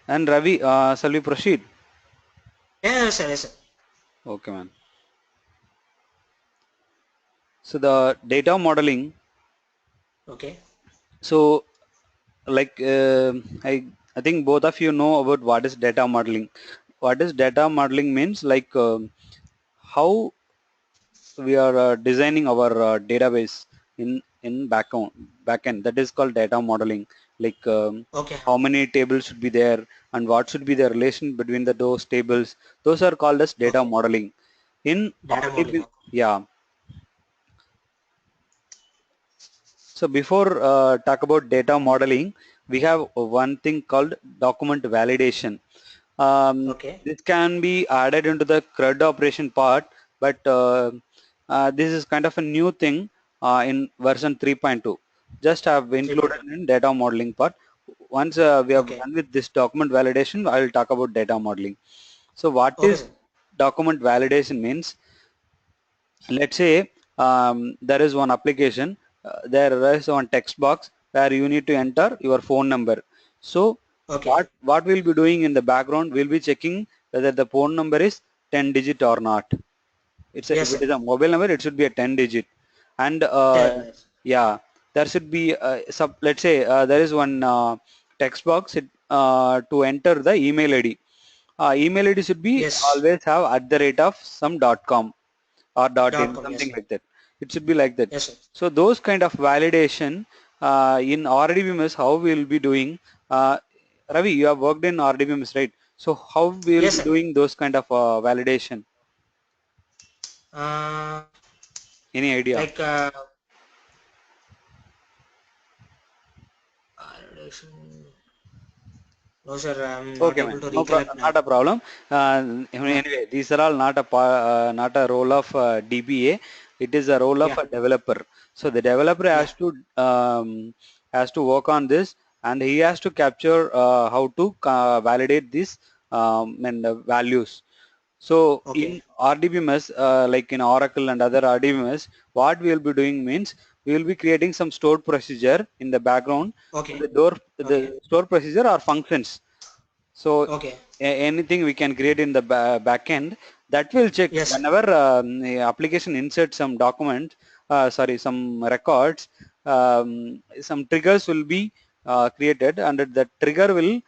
And Ravi, shall we proceed? Yes, sir. Yes, sir. Okay, man. So the data modeling. Okay. So like I think both of you know about what is data modeling. What is data modeling means, like how we are designing our database in backend. That is called data modeling. Like Okay. how many tables should be there and what should be the relation between those tables. Those are called as data Okay. modeling. In Data modeling. RDB, yeah. So before talk about data modeling, we have one thing called document validation. Okay. This can be added into the CRUD operation part, but this is kind of a new thing in version 3.2. Just have included 3.2. in data modeling part. Once we have Okay. done with this document validation, I will talk about data modeling. So what Okay, is sir. document validation means? Let's say there is one application, there is one text box where you need to enter your phone number. So Okay. what we'll be doing in the background, we'll be checking whether the phone number is 10 digit or not. If Yes, it sir. is a mobile number, it should be a 10 digit. And 10. Yes. yeah, there should be let's say there is one text box to enter the email ID. Email ID should be Yes. always have at the rate of some .com or Dot .in, com. Yes, something sir. like that. It should be like that. Yes, sir. So those kind of validation in RDBMS, how we will be doing. Ravi, you have worked in RDBMS, right? So how we will Yes, be sir. doing those kind of validation? Uh, Any idea? like validation. No, sir. I'm not Okay, able man. to No, recollect now. not a problem. Uh, Anyway, these are all not a role of DBA. It is a role of yeah. a developer. So the developer Yeah. has to work on this, and he has to capture how to validate these and values. So Okay. in RDBMS, like in Oracle and other RDBMS, what we will be doing means we will be creating some stored procedure in the background. So Okay. Okay. the stored procedure are functions. So Okay. anything we can create in the back end, that will check Yes, sir. whenever the application inserts some document, sorry, some records, some triggers will be created, and that trigger will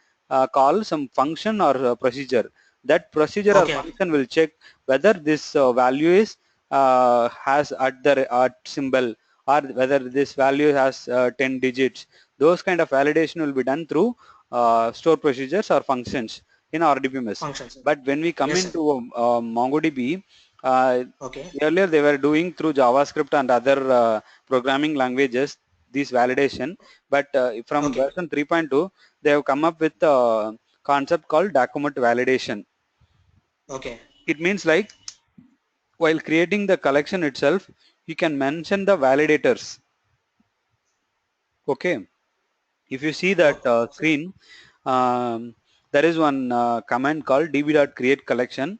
call some function or procedure. That procedure or Okay. Okay. function will check whether this value is has at symbol, or whether this value has 10 digits. Those kind of validation will be done through store procedures or functions in RDBMS. Function, sir. But when we come Yes, sir. into MongoDB, uh, Okay. earlier they were doing through JavaScript and other programming languages this validation. But from Okay. version 3.2, they have come up with a concept called document validation. Okay. It means like while creating the collection itself, you can mention the validators. Okay. If you see that Okay. screen, there is one command called db.createCollection.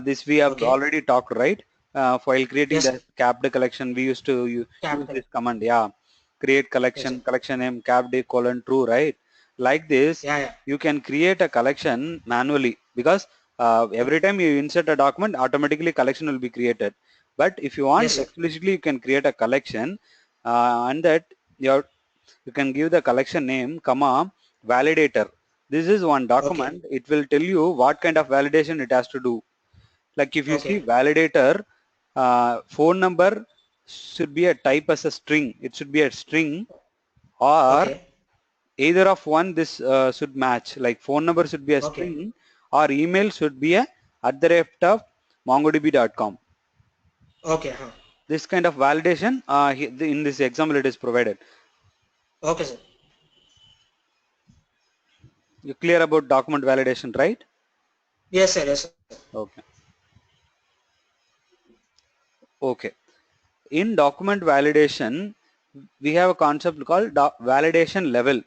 This we have Okay. already talked, right? While creating Yes, sir. the capped collection, we used to use Capital. this command. Yeah, create Yes, sir. collection, collection name, capped colon true, right? Like this, Yeah, yeah. you can create a collection manually, because every Okay. time you insert a document, automatically collection will be created. But if you want Yes, sir. explicitly, you can create a collection, and that your you can give the collection name comma validator. This is one Okay. document. It will tell you what kind of validation it has to do. Like if you see Okay. validator, phone number should be a type as a string. It should be a string, or Okay. either of one. This should match, like phone number should be a Okay. string, or email should be a at the rate of mongodb.com. Okay. Huh. This kind of validation in this example it is provided. Okay, sir. You clear about document validation, right? Yes, sir. Yes, sir. Okay. Okay. In document validation, we have a concept called validation level.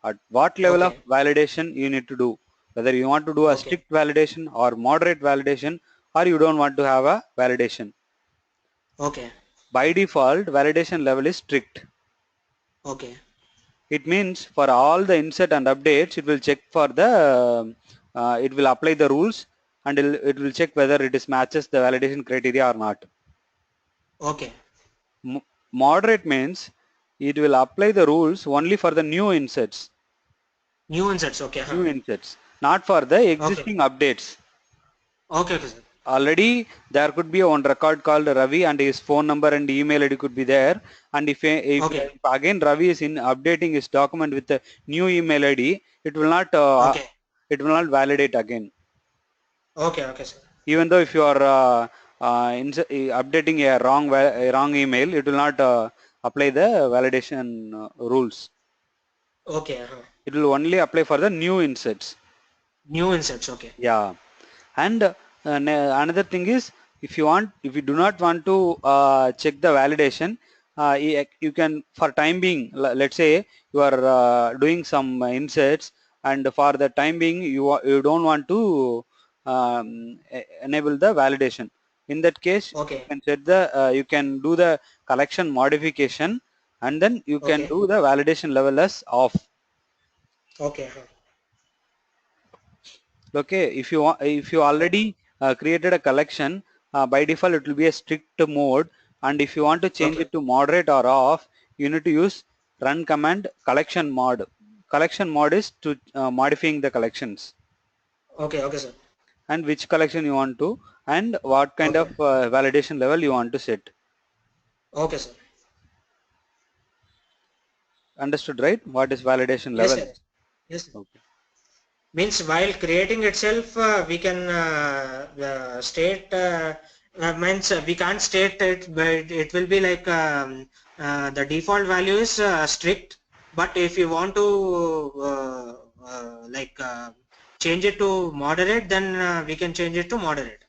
At what level of Okay. validation you need to do? Whether you want to do a Okay. strict validation or moderate validation, or you don't want to have a validation. Okay. By default, validation level is strict. Okay. It means for all the insert and updates, it will check for the, it will apply the rules and it will check whether it is matches the validation criteria or not. Okay. Moderate means it will apply the rules only for the new inserts, New inserts. Okay. not for the Okay. existing updates. Okay. Okay, sir. Already there could be one record called Ravi and his phone number and email ID could be there. And if Okay. again Ravi is in updating his document with a new email ID, Okay. it will not validate again. Okay. Okay, sir. Even though if you are updating a wrong email, it will not apply the validation rules. Okay. It will only apply for the new inserts. New inserts. Okay. Yeah. And another thing is, if you do not want to check the validation, you can, for time being, let's say you are doing some inserts, and for the time being you don't want to enable the validation. In that case, you Okay. can set the you can do the collection modification, and then you can Okay. do the validation level as off. Okay. Okay, if you already created a collection, by default it will be a strict mode, and if you want to change Okay. it to moderate or off, you need to use run command collection mod. Collection mod is to modifying the collections, Okay. Okay, sir. and which collection you want to, and what kind of Okay. validation level you want to set. Okay, sir. Understood, right? What is validation Yes, level? sir. Yes, sir. Okay. Means while creating itself, we can state, means we can't state it, but it will be like the default value is strict. But if you want to change it to moderate, then we can change it to moderate.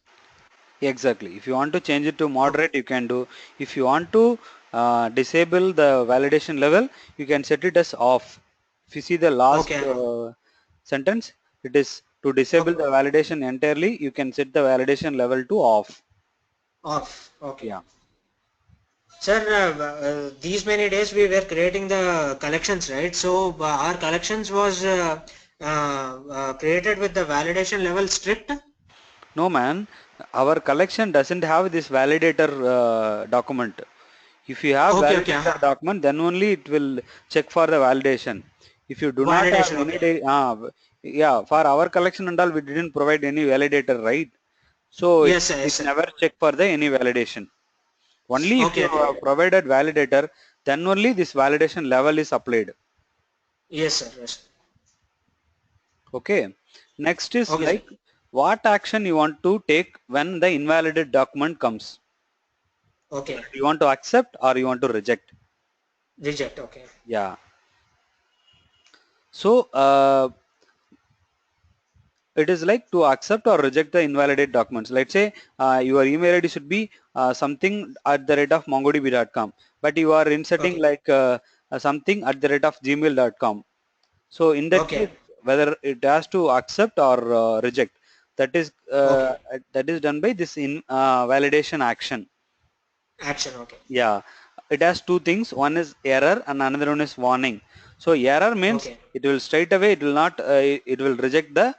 Exactly. If you want to change it to Okay. moderate, you can do. If you want to disable the validation level, you can set it as off. If you see the last Okay. sentence, it is to disable Okay. the validation entirely, you can set the validation level to off. Off. Okay. Yeah. Sir, these many days we were creating the collections, right? So our collections was created with the validation level strict. No man, our collection doesn't have this validator document. If you have Okay, okay, validator document, then only it will check for the validation. If you do not have validation. any Okay, yeah, for our collection and all, we didn't provide any validator, right? So yes, sir, it yes, sir. never check for the any validation. Only if you Okay, okay, have provided validator, then only this validation level is applied. yes, sir, yes, sir. Okay. Next is Okay, sir. like what action you want to take when the invalidated document comes. Okay, You want to accept or you want to reject. reject. Okay, Yeah. So it is like to accept or reject the invalidate documents. Let's say your email ID should be something at the rate of mongodb.com, but you are inserting okay, like something at the rate of gmail.com. So in that okay, case, whether it has to accept or reject, okay. that is done by this in validation action. Action. Okay, Yeah, it has two things. One is error and another one is warning. So error means okay, it will straight away, it will not, it will reject the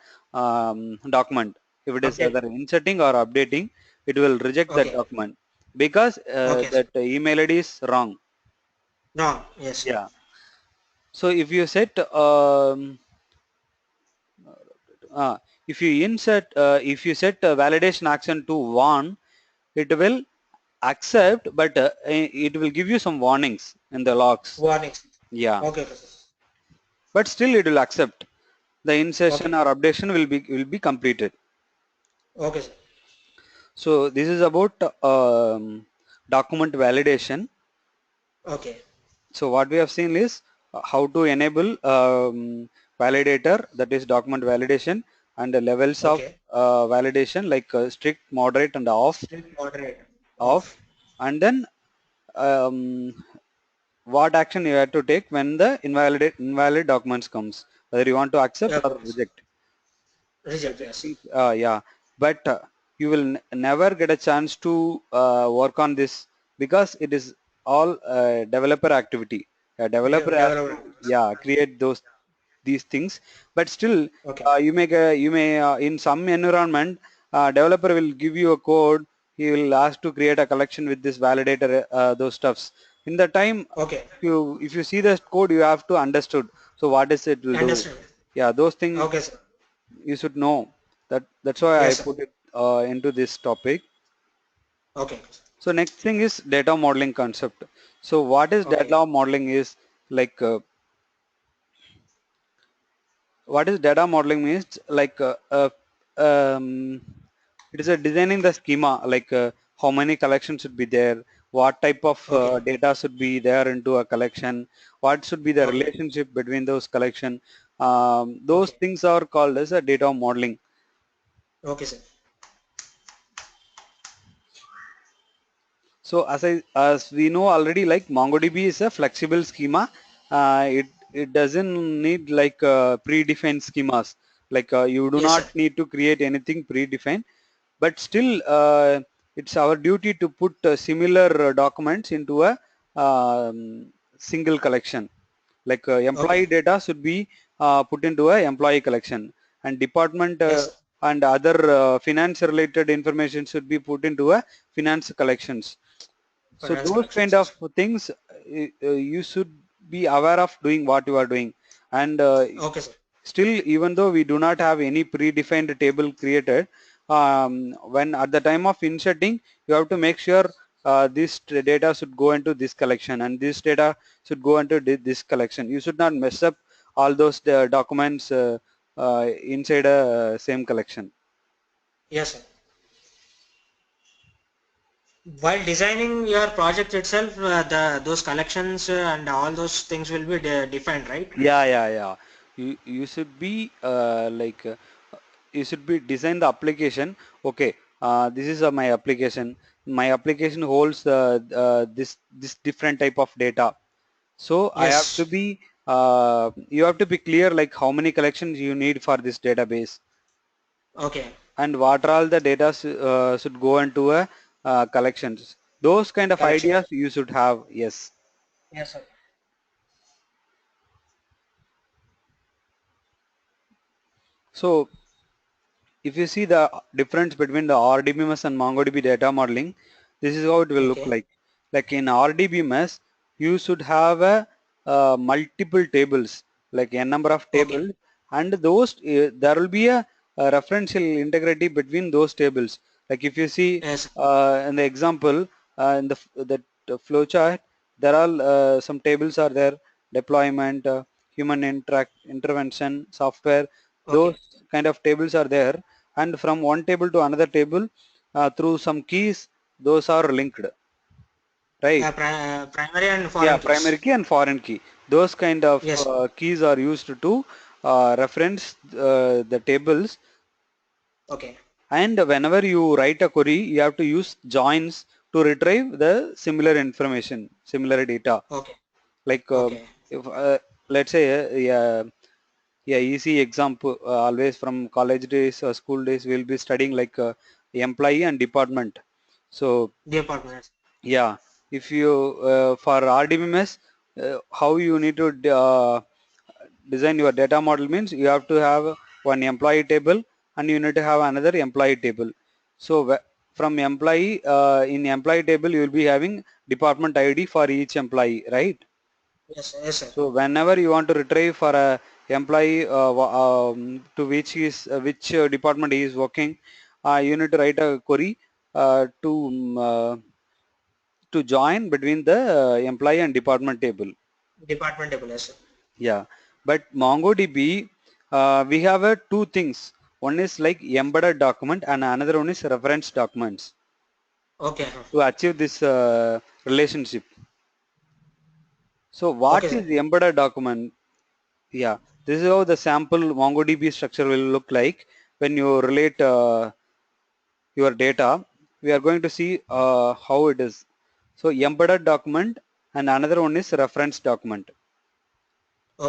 document. If it is update. either inserting or updating, it will reject that Okay, document because okay, sir. that email ID is wrong. No, yes, sir. Yeah. So if you set, uh, if you set validation action to warn, it will accept, but it will give you some warnings in the logs. Warnings. Yeah, Okay, okay, sir. but still it will accept. The insertion Okay, or updation will be completed. okay, sir. So this is about document validation. Okay, So what we have seen is how to enable validator, that is document validation, and the levels of okay. validation like strict, moderate, and Strict moderate. off, Off. and then um, what action you have to take when the invalid documents comes, whether you want to accept or Okay, sir. reject. So Reject. these Yes, sir. things, yeah, but you will never get a chance to work on this because it is all developer activity. A developer has to, Developer. yeah, create these things. But still, Okay. you may in some environment, developer will give you a code. He will ask to create a collection with this validator, those stuffs. In the time, Okay. if you see the code, you have to understood. So what is it will do? Understand. Yeah, those things Okay, sir. you should know. That's why I Yes, sir. put it into this topic. Okay. So next thing is data modeling concept. So what is Okay. data modeling is like what is data modeling means like um, it is a designing the schema like how many collections should be there, what type of Okay. data should be there into a collection, what should be the Okay. relationship between those collection. Those Okay. things are called as a data modeling. Okay, sir. So as we know already, like MongoDB is a flexible schema. It doesn't need like predefined schemas. Like you do Yes, not sir. need to create anything predefined, but still it's our duty to put similar documents into a single collection. Like Okay. employee data should be put into a employee collection, and department Yes, sir. and other finance related information should be put into a finance collections. So Finance those kind collections. of Yes. things you should be aware of doing what you are doing. And Okay, sir. still, even though we do not have any predefined table created, when at the time of inserting, you have to make sure this data should go into this collection and this data should go into this collection. You should not mess up all those documents inside a same collection. Yes, sir. While designing your project itself, the those collections and all those things will be defined, right? Yeah, yeah, yeah. You should be you should be design the application. Okay, this is my application. My application holds this different type of data. So I have to Yes. be you have to be clear like how many collections you need for this database Okay. and what are all the data should go into a collections. Those kind of Collection. ideas you should have. Yes. Yes, sir. So if you see the difference between the RDBMS and MongoDB data modeling, this is how it will look Okay. like. Like in RDBMS, you should have a multiple tables, like a number of Okay. tables, and those there will be a referential integrity between those tables. Like if you see Yes. in the example in the flowchart, there are some tables are there: deployment, human intervention, software. Those Okay. kind of tables are there, and from one table to another table through some keys, those are linked, right? Primary and Yeah, foreign primary keys. key and foreign key. Those kind of Yes. keys are used to reference the tables. Okay. And whenever you write a query, you have to use joins to retrieve the similar information, similar data. Okay. Like Okay. if let's say yeah, yeah, easy example, always from college days or school days we'll be studying like employee and department. So Department. yeah, if you for RDBMS, how you need to design your data model means you have to have one employee table and you need to have another employee table. So from employee in employee table you will be having department ID for each employee, right? Yes. Yes, sir. So whenever you want to retrieve for a employee to which department he is working, you need to write a query to join between the employee and department table. Department table. Yes, sir. Yeah, but MongoDB we have two things. One is like embedded document and another one is reference documents Okay. to achieve this relationship. So what Okay, is sir. embedded document? Yeah, this is how the sample MongoDB structure will look like when you relate your data. We are going to see how it is. So embedded document and another one is reference document.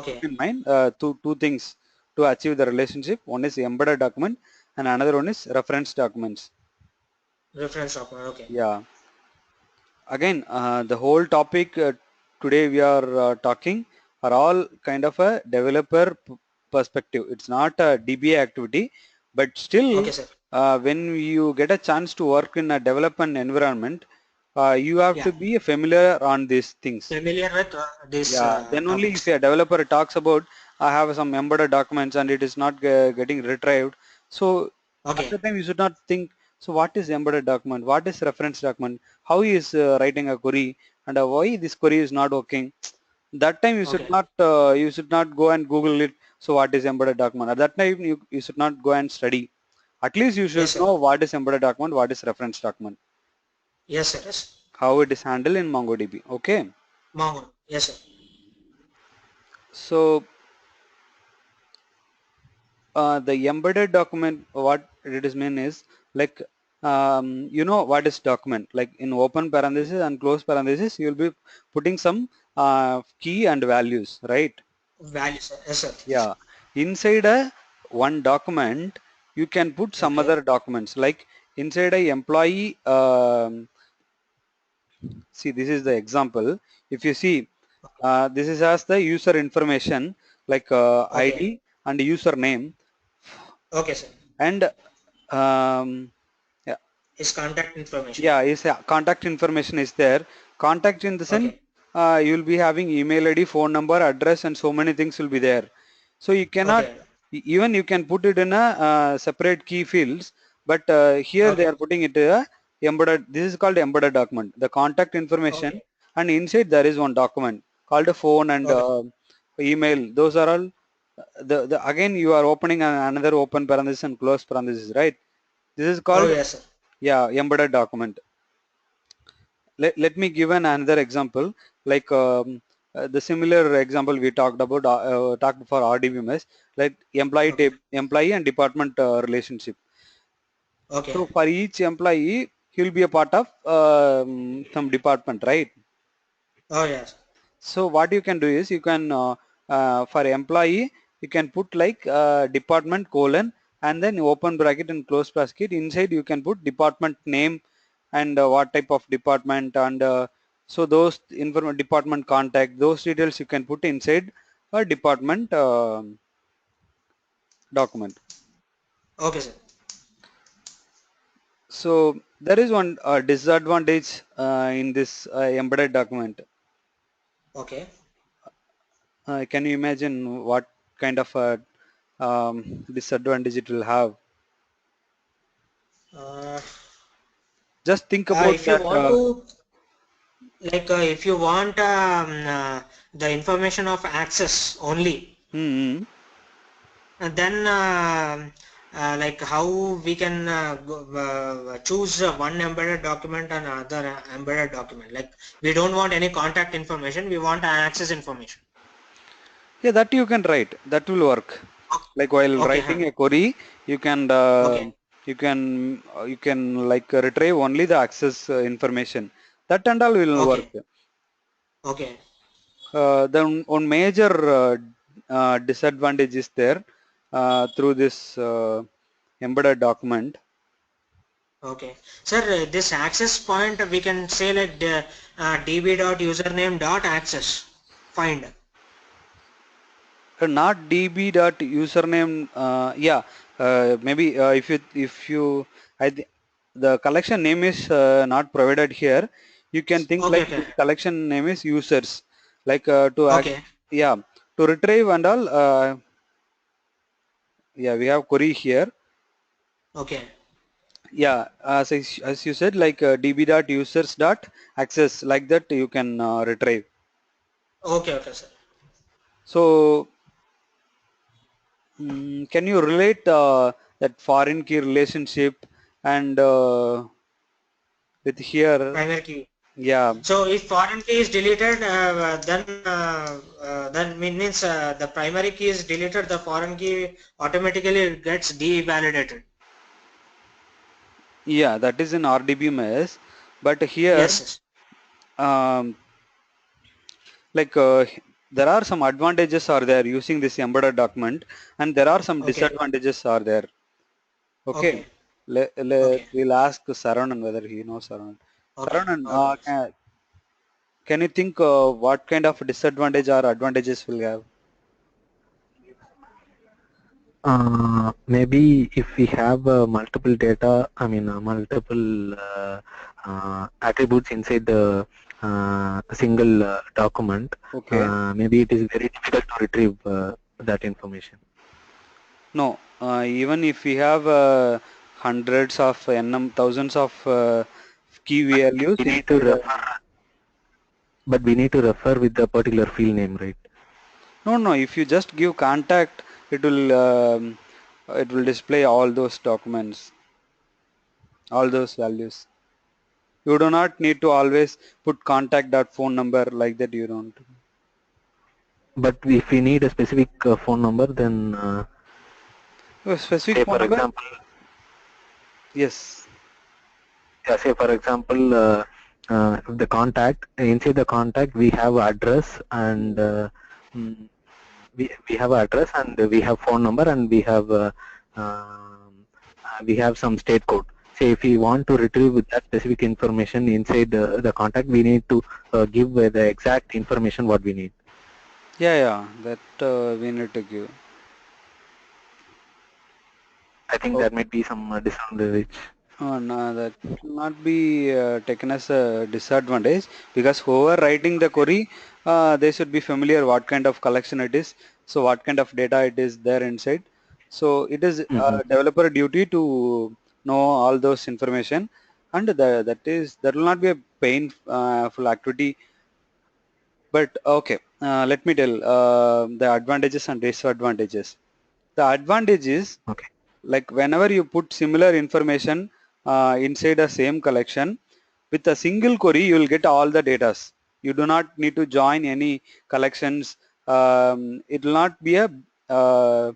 Keep Okay. in mind two things to achieve the relationship. One is embedded document and another one is reference documents. Reference document. Okay. Yeah. Again, the whole topic today we are talking are all kind of a developer perspective. It's not a DBA activity, but still Okay, sir. when you get a chance to work in a development environment, you have Yeah. to be familiar on these things. Familiar with these Yeah, then only if topics. a developer talks about I have some embedded documents and it is not getting retrieved. So at Okay. the time you should not think, so what is embedded document? What is reference document? How he is writing a query and why this query is not working? That time Okay. you should not go and Google it. So what is embedded document? At that time you should not go and study. At least you should Yes, sir. know what is embedded document, what is reference document, Yes, sir. Yes. how it is handled in MongoDB. Okay. Mongo. Yes, sir. So the embedded document, what it is mean is like you know what is document, like in open parenthesis and close parenthesis you will be putting some key and values, right? Values, sir. Yes, sir. Yeah, inside a one document you can put some Okay. other documents, like inside a employee see, this is the example. If you see, this is as the user information, like Okay. ID and username, Okay, sir. and um, yeah, His contact information. yeah, is contact information is there. Contact in the sense Okay. you will be having email ID, phone number, address, and so many things will be there. So you cannot, Okay. even you can put it in a separate key fields, but here they Okay. are putting it embedded. This is called embedded document. The contact information, Okay. and inside there is one document called a phone and Okay. email. Those are all. The again you are opening another open parenthesis and close parenthesis, right? This is Oh, called, yes, sir. yeah, embedded document. Let me give another example, like the similar example we talked about, talked for RDBMS, like Okay. employee and department relationship. Okay. So for each employee, he will be a part of some department, right? Oh, yes. So what you can do is you can for employee you can put like department colon and then open bracket and close bracket. Inside you can put department name and what type of department, and so those department contact, those details you can put inside a department document. Okay, sir. So there is one disadvantage in this embedded document. Okay. Can you imagine what kind of a disadvantage it will have? Uh, Just think about if you that. want to, like, if you want the information of access only, Hmm. and then like how we can choose one embedded document and another embedded document. Like we don't want any contact information, we want access information. Yeah, that you can write. That will work. Like while Okay, huh. writing a query, you can Okay, you can like retrieve only the access information. That and all will work. okay, okay, The one major disadvantage is there through this embedded document. okay. Sir, this access point we can say like the db.username.access find. Not db dot username. Yeah, maybe if you the collection name is not provided here, you can think Okay, like okay, this collection name is users, like to act, okay, yeah, to retrieve and all, yeah, we have query here. okay, Yeah, as you said, like db dot users dot access, like that you can retrieve. okay, okay, sir. So can you relate that foreign key relationship and with here? Primary key. Yeah, So if foreign key is deleted, then means the primary key is deleted, the foreign key automatically gets devalidated. yeah, that is in RDBMS, but here Yes, yes. um, like there are some advantages are there using this embedded document, and there are some Okay, disadvantages are there. Okay, okay, okay, we'll ask Saranan whether he knows Saranan. okay, Saranan, okay. Can you think what kind of disadvantage or advantages will have? Maybe if we have multiple data, I mean multiple attributes inside the single document, Okay. maybe it is very difficult to retrieve that information. No, even if we have hundreds of thousands of key But values we need to inside. refer, but we need to refer with the particular field name, right? No, no. If you just give contact, it will display all those documents, all those values. You do not need to always put contact dot phone number like that. You don't. But if we need a specific phone number, then A specific say phone for number? example, Yes. yeah, say for example, the contact inside the contact we have address and mm, we have address and we have phone number and we have some state code. Say if we want to retrieve that specific information inside the contact, we need to give the exact information what we need. Yeah, yeah. That we need to give. I think that might be some disadvantage. No, that will not be taken as a disadvantage because whoever writing the query, they should be familiar what kind of collection it is. So what kind of data it is there inside. So it is Mm-hmm. developer duty to know all those information, and that will not be a painful activity. But okay, let me tell the advantages and disadvantages. The advantage is Okay. like whenever you put similar information inside a same collection with a single query, you will get all the data. You do not need to join any collections. It will not be a uh,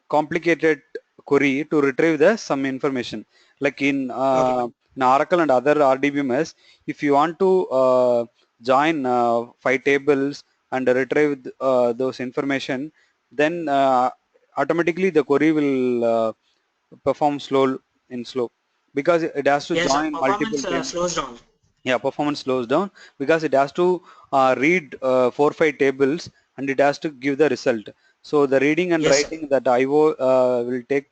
complicated query to retrieve the some information. Like Okay. in Oracle and other RDBMS, if you want to join 5 tables and retrieve those information, then automatically the query will perform slow because it has to Yes, join multiple performance tables. slows down. Yeah, performance slows down because it has to read 4 5 tables and it has to give the result. So the reading and Yes, sir. writing that IO will take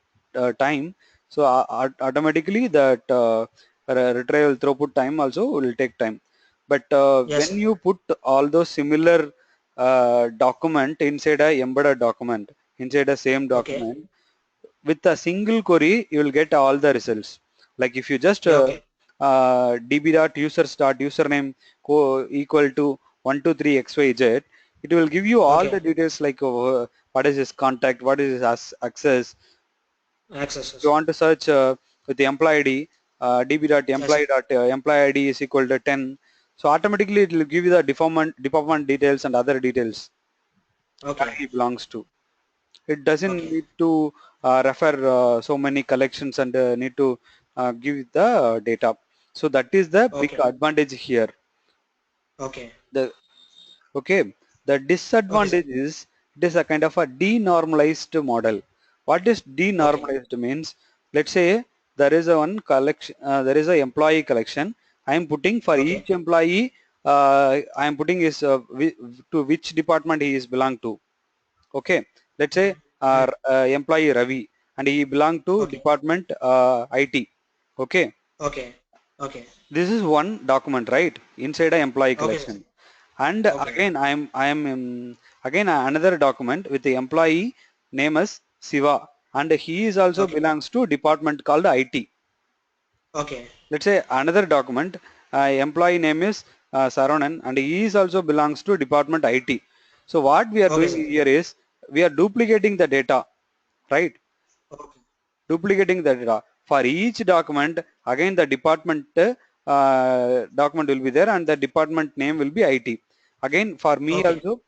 time. So automatically that retrieval throughput time also will take time. But Yes, when sir. you put all those similar document inside a embedded document, inside a same Okay. document, with a single query you will get all the results. Like if you just Yeah, okay. db.users.username equal to 123xyz, it will give you all the Okay. details like what is his contact, what is his access. If you Accesses. want to search with the employee id, Yes, sir. db.employee id is equal to 10, so automatically it will give you the department details and other details where Okay. he belongs to. It doesn't Okay. need to refer so many collections and need to give the data. So that is the big Okay. advantage here. Okay. The okay, the Okay, sir. disadvantage is it is a kind of a denormalized model. What is Okay. denormalized means? Let's say there is a one collection, there is a employee collection. I am putting for Okay. each employee. I am putting is to which department he is belong to. Okay, let's say our Mm. employee Ravi and he belong to Okay. department IT. Okay, Okay. Okay. this is one document, right, inside a employee Okay, sir. collection. And Okay. again I am again another document with the employee name as Siva, and he is also Okay. belongs to department called IT. Okay. Let's say another document, employee name is Saranan and he is also belongs to department IT. So what we are Okay, doing sir. here is we are duplicating the data, right? Okay. Duplicating the data for each document. Again the department document will be there and the department name will be IT. Again for me Okay. also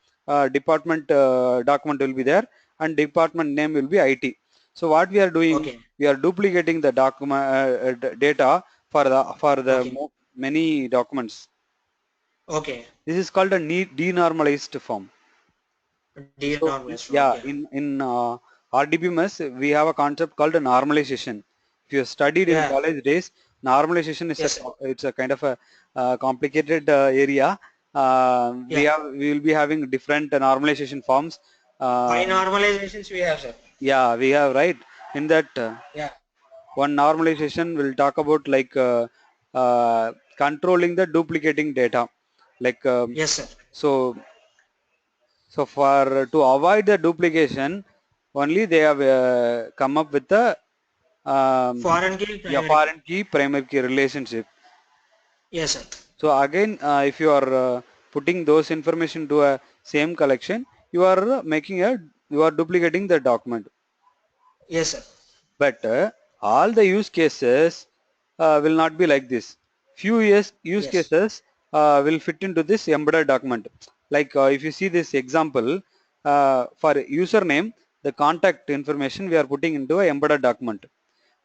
department document will be there and department name will be IT. So what we are doing, Okay. we are duplicating the document data for the Okay. many documents. Okay. This is called a denormalized form. So Denormalized. yeah, Okay. in RDBMS we have a concept called a normalization. If you studied in Yeah. college days, normalization is Yes, sir. it's a kind of a complicated area. Yeah. we will be having different normalization forms. Why normalizations we have, sir? Yeah, we have, right, in that Yeah. one normalization will talk about like controlling the duplicating data, like Yes, sir. so for to avoid the duplication, only they have come up with the Foreign key, yeah, primary key. foreign key primary key relationship. Yes, sir. So again, if you are putting those information to a same collection, you are you are duplicating the document. Yes, sir. But all the use cases will not be like this. Few use Yes. cases will fit into this embedded document. Like if you see this example, for username, the contact information we are putting into a embedded document.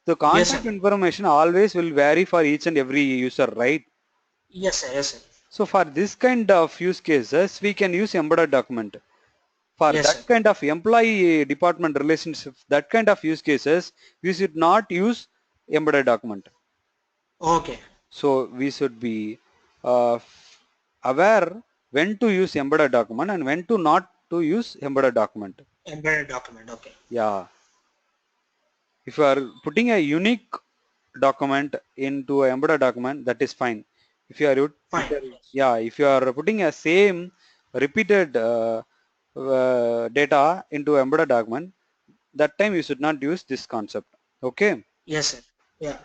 The Yes, sir. contact information always will vary for each and every user, right? Yes, sir. Yes, sir. So for this kind of use cases, we can use embedded document. For Yes, that sir. kind of employee department relationship, that kind of use cases, we should not use embedded document. Okay. So we should be uh, aware when to use embedded document and when to not to use embedded document. Embedded document. Okay. Yeah. If you are putting a unique document into a embedded document, that is fine. If you are Fine. Yes. yeah, if you are putting a same repeated data into embedded document, that time you should not use this concept. Okay. Yes, sir. Yeah.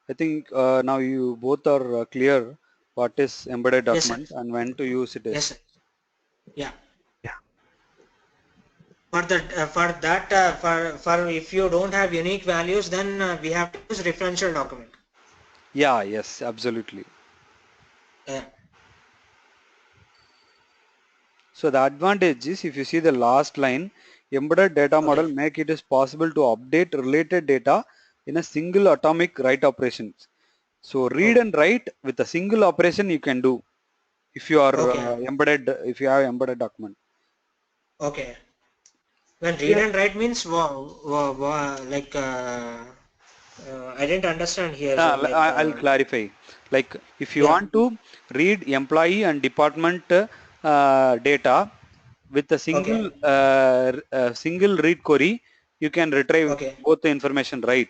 I think now you both are clear what is embedded Yes, sir. document and when to use it Yes, is. sir. Yeah. Yeah. For if you don't have unique values, then we have to use referential document. Yeah, yes, absolutely. Yeah. So the advantage is, if you see the last line, embedded data model Okay. make it is possible to update related data in a single atomic write operation. So read Okay. and write with a single operation you can do if you are Okay. if you have embedded document. Okay. When read Here, and write means like I didn't understand here, sir. Like I'll clarify. Like if you yeah. want to read employee and department data with a Okay. single read query, you can retrieve Okay. both the information, right?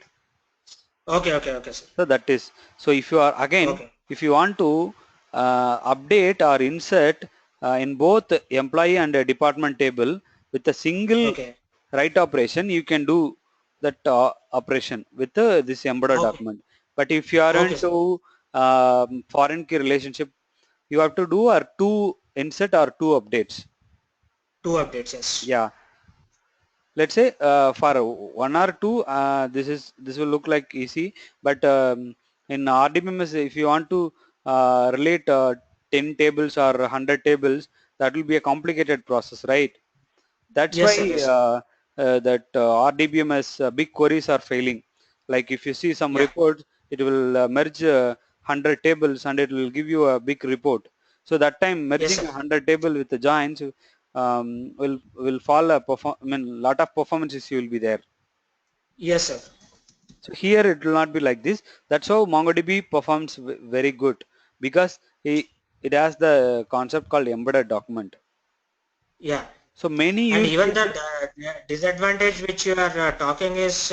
Okay. Okay. Okay, sir. So that is, so if you are again, Okay. if you want to update or insert in both employee and department table with a single Okay. write operation, you can do that operation with this embedded Okay. document. But if you are Okay, sir. into foreign key relationship, you have to do or two insert or two updates. Two updates. Yes. Yeah, let's say for one or two, this will look like easy, but in RDBMS, if you want to relate 10 tables or 100 tables, that will be a complicated process, right? That's Yes, why sir. Yes, sir. that RDBMS big queries are failing. Like if you see some Yeah. reports, it will merge 100 tables and it will give you a big report. So that time Yes, merging sir. 100 table with the joins will fall a I mean lot of performance issue will be there. Yes, sir. So here it will not be like this. That's how MongoDB performs very good, because it has the concept called embedded document. Yeah. So many And use even cases. the disadvantage which you are talking is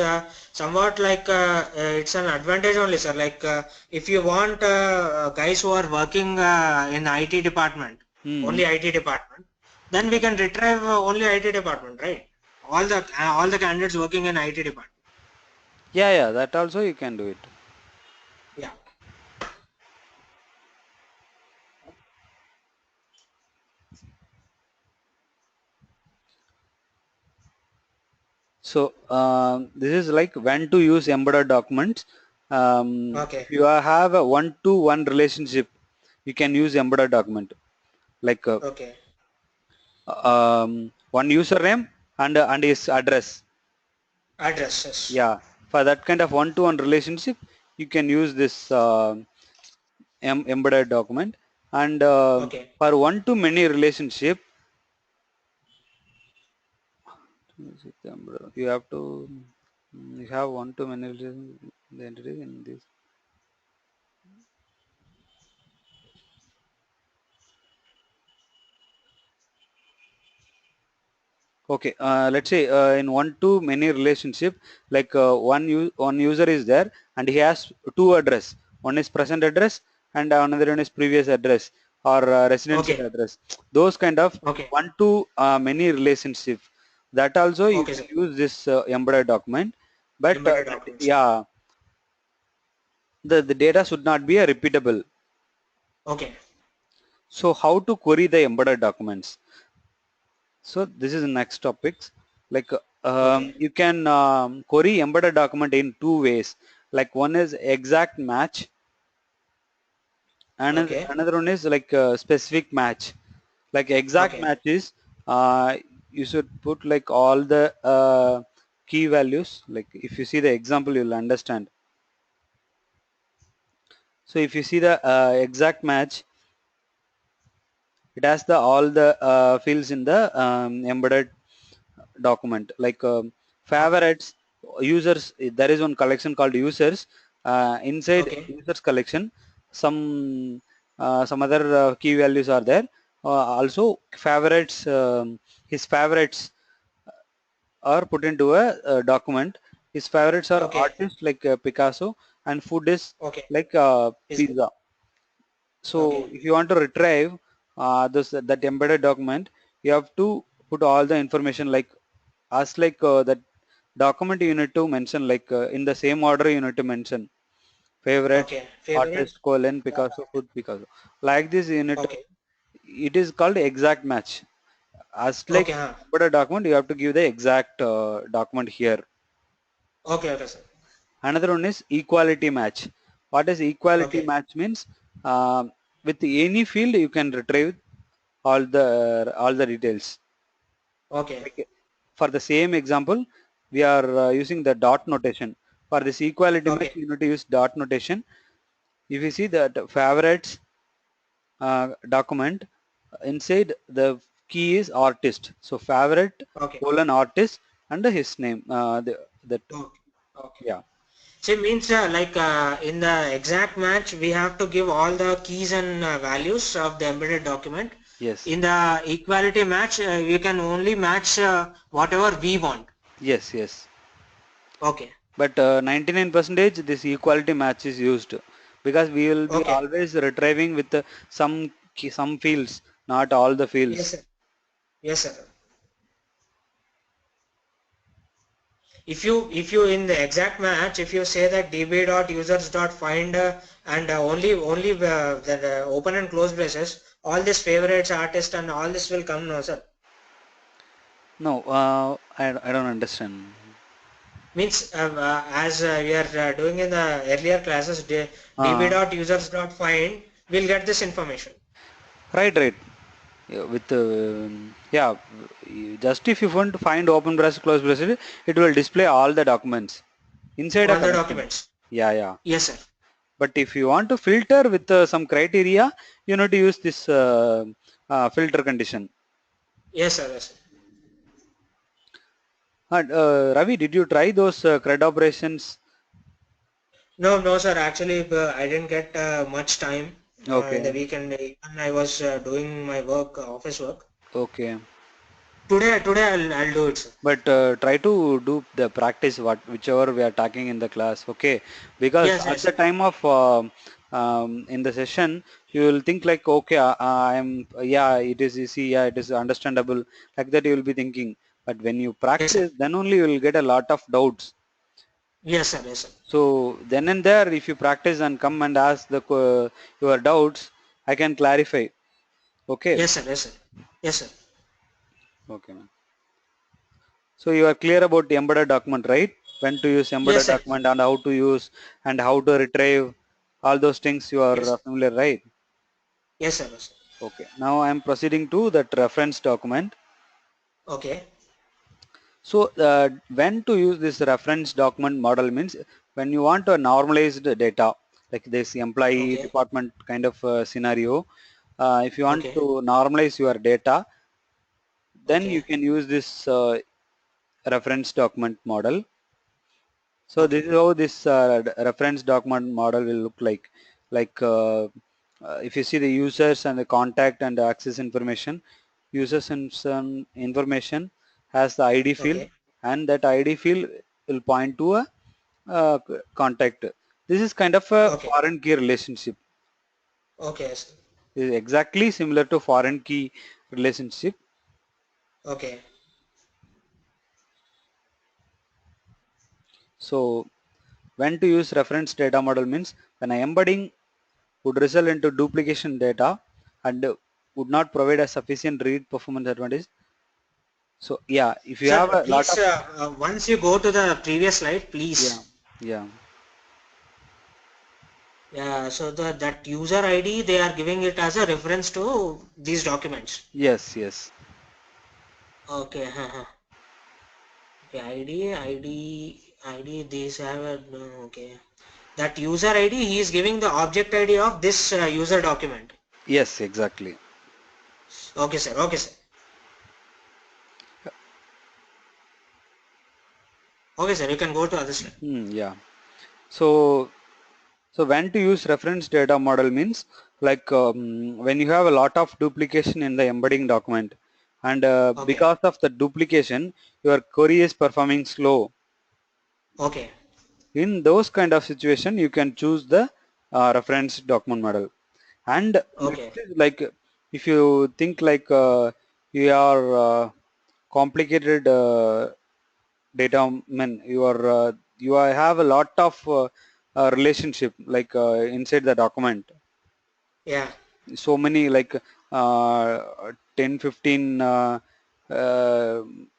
somewhat like it's an advantage only, sir. Like if you want guys who are working in IT department, Hmm. only IT department, then we can retrieve only IT department, right? All the candidates working in IT department. Yeah, yeah, that also you can do it. Yeah. So this is like when to use embedded documents. Okay. If you have a one-to-one relationship, you can use embedded document, like Okay. one username and his address. Addresses. Yeah, for that kind of one-to-one relationship, you can use this embedded document. And Okay. for one-to-many relationship, you have to you have one-to-many the entities in this. Okay, let's say in one-to-many relationship, like one user is there and he has two address. One is present address and another one is previous address or residential Okay. address. Those kind of Okay. one-to-many relationship. That also you Okay, can sir. use this embedded document, but Embedded documents. yeah, the data should not be repeatable. Okay. So how to query the embedded documents? So this is the next topics. Like Okay. you can query embedded document in two ways. Like one is exact match, and Okay. another one is like specific match. Like exact Okay. match is you should put like all the key values. Like if you see the example, you'll understand. So if you see the exact match, it has the all the fields in the embedded document, like Okay. favorites, users. There is one collection called users. Inside Okay. users collection, some other key values are there. Also favorites, his favorites are put into a document. His favorites are Okay. artists like Picasso, and food is Okay. like Is pizza. So okay. if you want to retrieve this that embedded document, you have to put all the information, like as like that document you need to mention, like in the same order you need to mention favorite Okay. Favorite. artist colon Picasso food Picasso, like this you need to, Okay. it is called exact match. As like Okay. Huh. embedded document you have to give the exact document here. Okay. Okay, sir. Another one is equality match. What is equality Okay. match means? With any field you can retrieve all the details. Okay. Like for the same example, we are using the dot notation. For this equality match, Okay. you need to use dot notation. If you see that favorites document, inside the key is artist. So favorite Okay. colon artist and his name. That Okay. Okay. yeah. So it means like in the exact match, we have to give all the keys and values of the embedded document. Yes. In the equality match, we can only match whatever we want. Yes. Yes. Okay. But 99 percentage this equality match is used because we will be Okay. always retrieving with some fields, not all the Yes, fields. sir. Yes, sir. If you in the exact match, if you say that db.users.find and only the open and close braces, all these favorites, artist and all this will come, no, sir. No, I don't understand. Means as we are doing in the earlier classes, Uh, db.users.find will get this information. right, right. Yeah, with yeah, just if you want to find open bracket, close bracket, it will display all the documents inside a All the collection. documents. Yeah, yeah. Yes, sir. But if you want to filter with some criteria, you need to use this filter condition. Yes, sir. Yes, sir. Ravi, did you try those CRUD operations? No, no, sir. Actually, I didn't get much time in the Okay, weekend. Even I was doing my work, office work. okay. Today I'll do it, sir. But try to do the practice whichever we are talking in the class, okay? Because Yes, at yes, the sir. time of in the session, you will think like, okay, I'm yeah, it is easy, yeah, it is understandable. Like that, you will be thinking. But when you Yes, sir. practice, then only you will get a lot of doubts. Yes, sir. Yes, sir. So then and there, if you practice and come and ask your doubts, I can clarify. Okay, Yes, sir. Yes, sir. Yes, sir. okay, man. So you are clear about the embedded document, right? When to use Yes, embedded sir. document and how to use and how to retrieve all those things you are Yes. familiar, right? Yes, sir. Yes, sir. Okay. Now I am proceeding to that reference document. Okay. So when to use this reference document model means when you want a normalized data like this employee Okay. department kind of scenario. If you want Okay. to normalize your data, then you Okay. can use this reference document model. So this Okay. is how this reference document model will look like. Like if you see the users and the contact and the access information, users and some information has the ID field, Okay. and that ID field will point to a contact. This is kind of a Okay. foreign key relationship. Okay. Sir. This is exactly similar to foreign key relationship. Okay. So when to use reference data model means when embedding would result into duplication data and would not provide a sufficient read performance advantage. So yeah, if you Sir, have a lot please, of once you go to the previous slide, yeah please. yeah Yeah, so that user ID, they are giving it as a reference to these documents. yes. Okay. Okay, ID, these have a, okay. That user ID, he is giving the object ID of this user document. Yes, exactly. Okay, sir. Okay, sir. Okay, sir. You can go to other slide. Yeah. So when to use reference data model means like when you have a lot of duplication in the embedding document, and Okay. because of the duplication, your query is performing slow. Okay. In those kind of situation, you can choose the reference document model. And next Okay. is like if you think like you are complicated data, you have a lot of relationship like inside the document, Yeah. so many like 10 15 uh,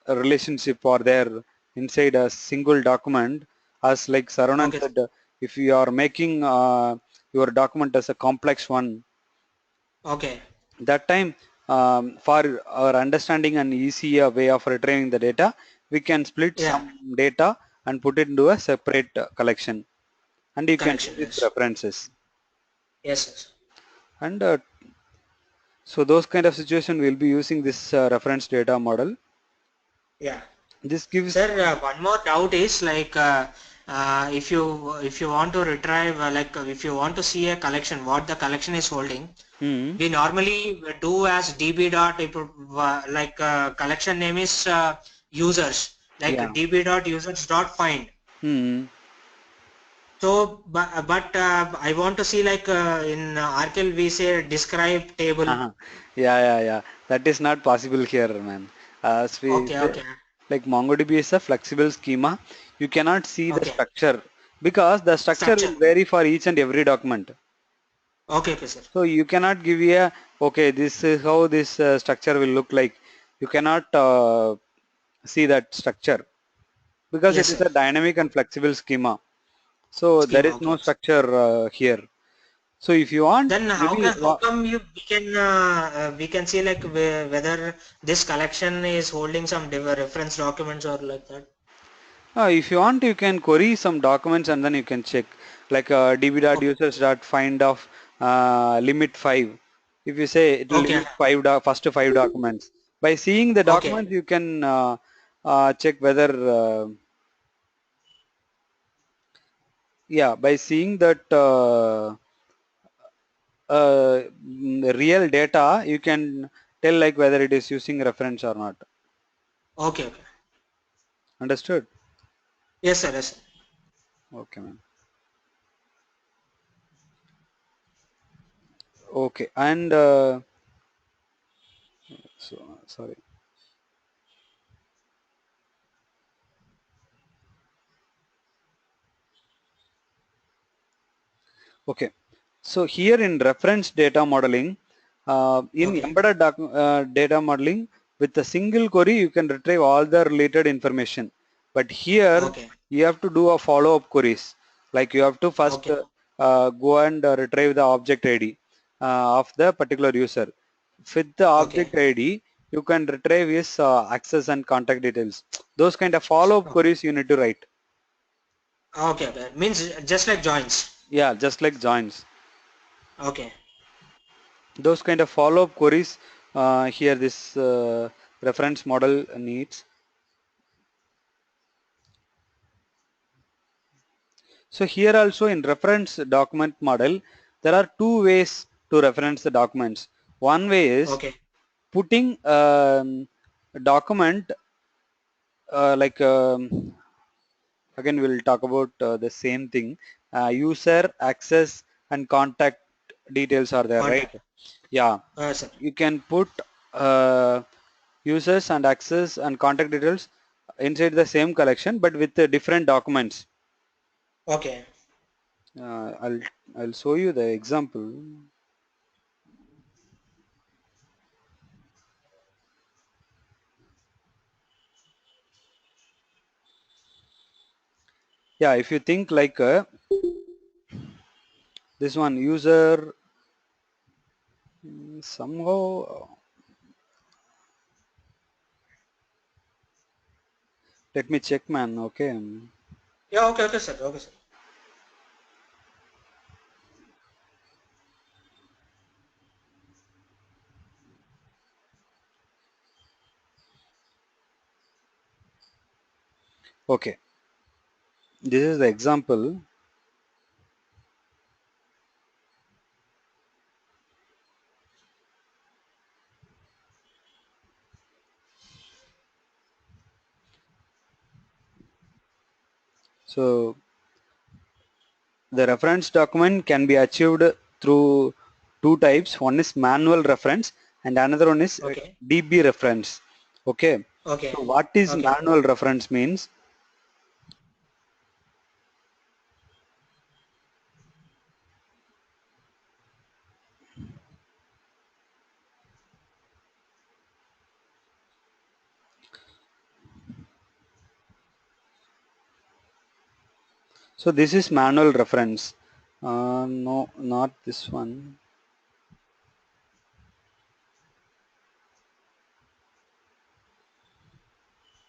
relationship are there inside a single document. As like Saranand Okay. said, if you are making your document as a complex one, Okay. that time for our understanding and easier way of retrieving the data, we can split Yeah. some data and put it into a separate collection, and you can Collection. use Yes. references. Yes. Yes. And so those kind of situation will be using this reference data model. Yeah. This gives Sir, one more doubt is like if you want to retrieve if you want to see a collection, what the collection is holding, hmm, we normally do as db dot collection name is users, like yeah db dot users dot find. hmm, So I want to see like in RKL we say describe table. uh-huh. Yeah, that is not possible here, man. As we Okay. say, Okay. like MongoDB is a flexible schema, you cannot see the Okay. structure because the structure Structure. will vary for each and every document. Okay. Okay, sir. So you cannot give a okay, this is how this structure will look like. You cannot see that structure because it Yes, is sir. a dynamic and flexible schema. So there Schema. is no Okay. structure here. So if you want, Then maybe how come we can see like whether this collection is holding some reference documents or like that. if you want, you can query some documents and then you can check like Okay. db.users.find of limit 5. If you say it will Okay. limit first 5 documents. By seeing the Okay. documents, you can check whether yeah, by seeing that real data, you can tell like whether it is using reference or not. Okay. Okay. Understood? Yes, sir. Yes, sir. Okay, man. Okay, and so sorry. Okay, so here in reference data modeling, in Okay. embedded data modeling, with a single query, you can retrieve all the related information. But here, Okay. you have to do a follow-up queries. Like you have to first Okay. go and retrieve the object ID of the particular user. With the Okay. object ID, you can retrieve his access and contact details. Those kind of follow-up Okay. queries you need to write. Okay. Okay. Means just like joins. Yeah, just like joins. Okay. Those kind of follow-up queries here this reference model needs. So here also in reference document model, there are two ways to reference the documents. One way is Okay. putting a document like again we'll talk about the same thing. User access and contact details are there, right? Contact. Yeah, Sir. you can put uh, users and access and contact details inside the same collection but with different documents. Okay. I'll show you the example. Yeah, if you think like this one user, somehow let me check, man. Okay. Yeah. Okay. Okay, sir. Okay, sir. Okay, this is the example. So the reference document can be achieved through two types. One is manual reference and another one is Okay. DB reference. Okay. Okay. So what is Okay. manual reference means? So this is manual reference. No, not this one.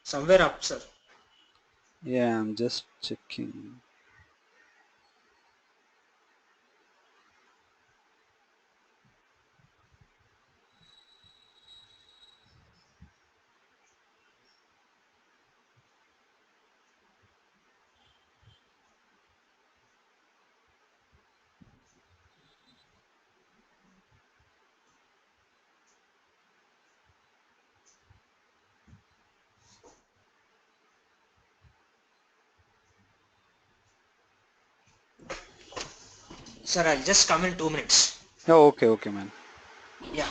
Somewhere up, sir. Yeah, I'm just checking. Sir, I'll just come in 2 minutes. Oh, okay, okay, man. Yeah.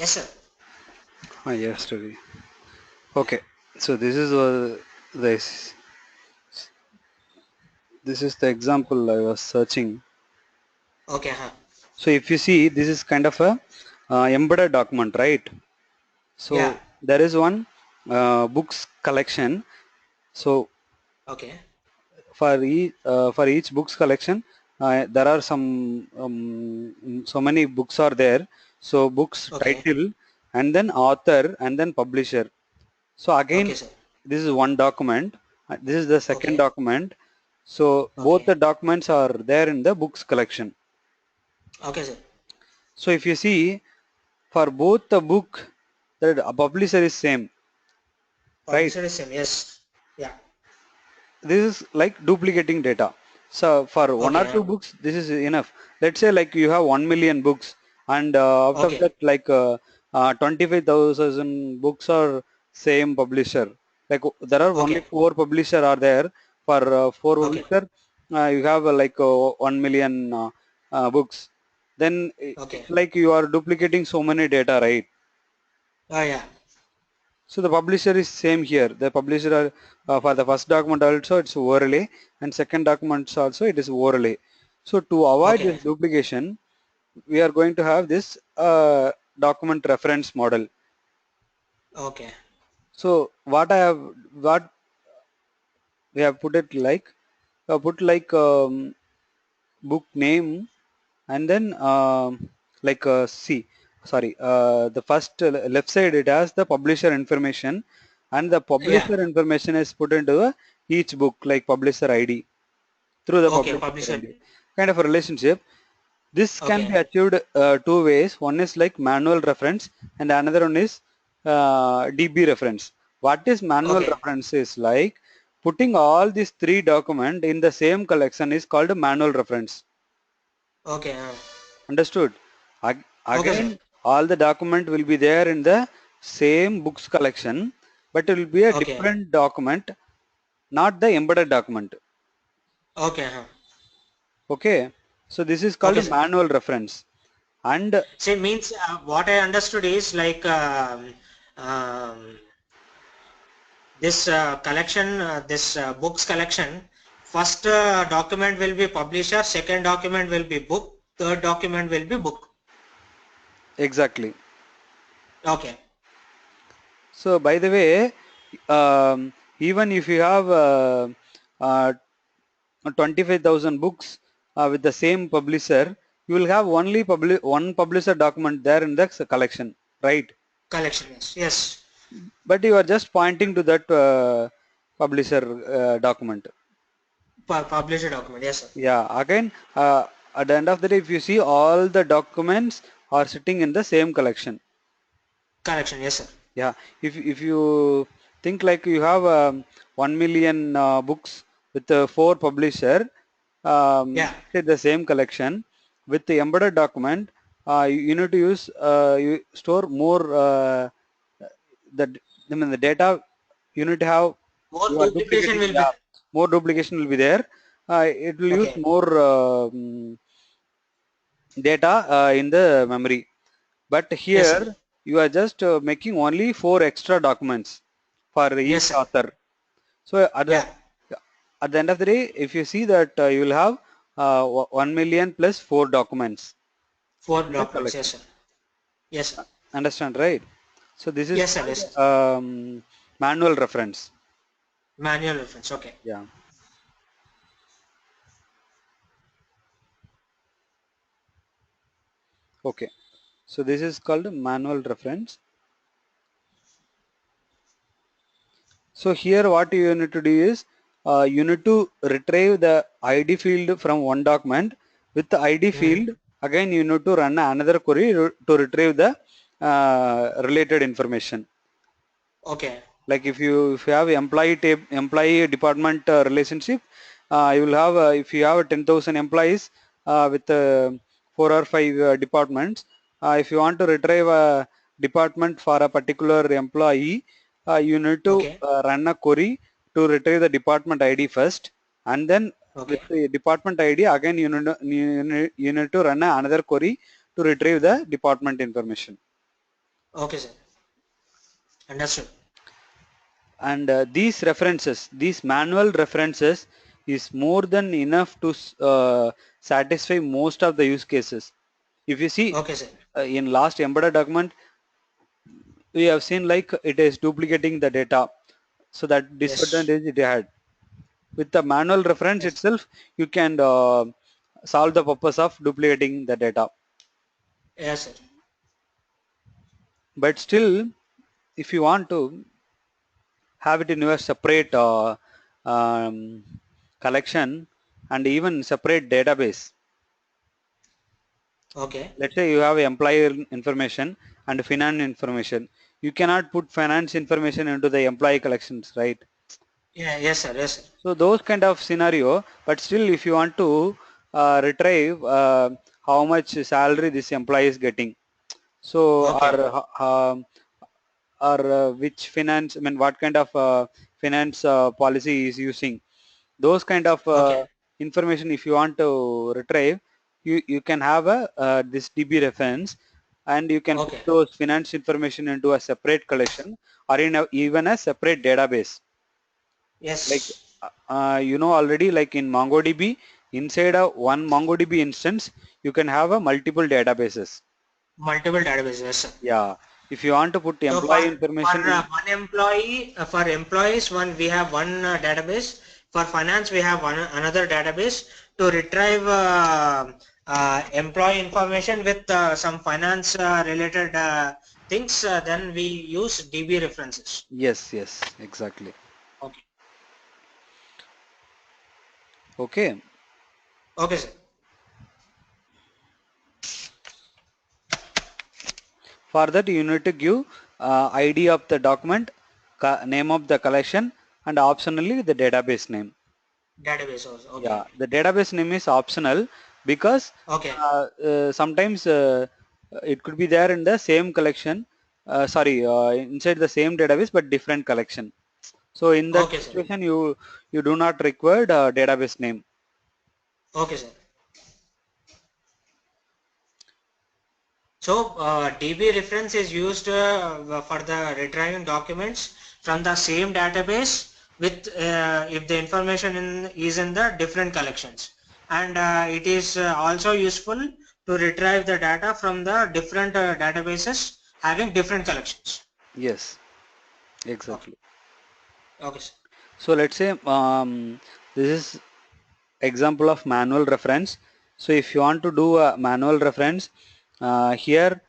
Yes, sir. Yesterday. Okay. So this this is the example I was searching. Okay. Huh. So if you see, this is kind of a embedded document, right? Yeah. So there is one books collection. So Okay. for each books collection, there are some so many books are there. So books Okay. title and then author and then publisher. So again, Okay, sir. this is one document. This is the second Okay. document. So both Okay. the documents are there in the books collection. Okay, sir. So if you see, for both the book, the publisher is same, right? Publisher is same. Yes. Yeah. This is like duplicating data. So for one or Okay. two books, this is enough. Let's say like you have 1 million books, and out of Okay. that, like 25,000 books are same publisher. Like there are only Okay. 4 publisher are there. For 4 Okay. publisher, you have like 1 million books. Then Okay. it's like you are duplicating so many data, right? Oh yeah. So the publisher is same here. The publisher are, for the first document also it's overlay, and second documents also it is overlay. So to avoid Okay. this duplication, we are going to have this document reference model. Okay. So what we have put it like, put like book name, and then like the first left side it has the publisher information, and the Yeah. publisher information is put into each book, like publisher ID, through the Okay. publisher Publisher. ID, kind of a relationship. This can Okay. be achieved two ways. One is like manual reference, and another one is DB reference. What is manual Okay. reference is like putting all these three documents in the same collection is called manual reference. Okay. Understood? Okay, sir. Again, all the document will be there in the same books collection, but it will be a Okay. different document, not the embedded document. Okay. Okay, so this is Okay, called sir. manual reference. And See, means what I understood is like um, this collection, this books collection. First document will be publisher. Second document will be book. Third document will be book. exactly. Okay. So by the way, even if you have uh, 25,000 books with the same publisher, you will have only one publisher document there in the collection, right? Collection. Yes. Yes. But you are just pointing to that publisher document. Publisher document. Yes, sir. Yeah, again, at the end of the day, if you see, all the documents are sitting in the same collection. Collection. Yes, sir. Yeah, if you think like you have 1 million books with 4 publisher, Yeah. say the same collection with the embedded document, you need to use you store more the I mean the data. You need to have, More you are duplication duplicating. will be Yeah, there. more duplication will be there. It will use Okay. more data in the memory. But Yes, sir. here you are just making only 4 extra documents for Yes, each sir. author. So Yeah. at the end of the day, if you see that you will have 1 million plus 4 documents Four in the documents. Yes, collection. sir. Yes, sir. Understand, right? So this is Yes, sir. called Yes, sir. manual reference. Manual reference. Okay. Yeah. Okay. So this is called manual reference. So here what you need to do is you need to retrieve the ID field from one document. With the ID Mm-hmm. field, again you need to run another query to retrieve the related information. Okay. Like if you have employee department relationship, you will have if you have 10,000 employees with 4 or 5 departments. If you want to retrieve a department for a particular employee, you need to Okay. run a query to retrieve the department ID first, and then with Okay. the department ID again you need to run another query to retrieve the department information. Okay, sir. Understood. And these manual references is more than enough to satisfy most of the use cases. If you see Okay, sir. in last embedded document, we have seen like it is duplicating the data, so that Yes. disadvantage it had. With the manual reference Yes. itself, you can solve the purpose of duplicating the data. Yes, sir. But still, if you want to have it in your separate um, collection and even separate database. Okay. Let's say you have employee information and finance information. You cannot put finance information into the employee collections, right? Yeah. Yes, sir. Yes, sir. So those kind of scenario, but still if you want to retrieve how much salary this employee is getting, so Okay. or which finance, I mean what kind of finance policy is using, those kind of Okay. information if you want to retrieve, you can have a this DB reference, and you can put Okay. those finance information into a separate collection or in even a separate database. Like Yes. you know already, like in MongoDB, inside a one MongoDB instance you can have a multiple databases. Multiple databases. Yes, sir. Yeah, if you want to put So employee information in, one employee, for employees, we have one database. For finance, we have another database to retrieve employee information with some finance related things. Then we use DB references. yes, yes, exactly. Okay. Okay, Okay, sir. for that you need to give ID of the document, name of the collection, and optionally the database name. Database also. Yeah, Okay. the database name is optional because Okay. sometimes it could be there in the same collection, sorry, inside the same database but different collection. So in that Okay, sir. situation you do not require database name. Okay, sir. So DB reference is used for the retrieving documents from the same database with if the information is in the different collections, and it is also useful to retrieve the data from the different databases having different collections. Yes, Okay. exactly. Okay, sir. So let's say this is example of manual reference. So if you want to do a manual reference, here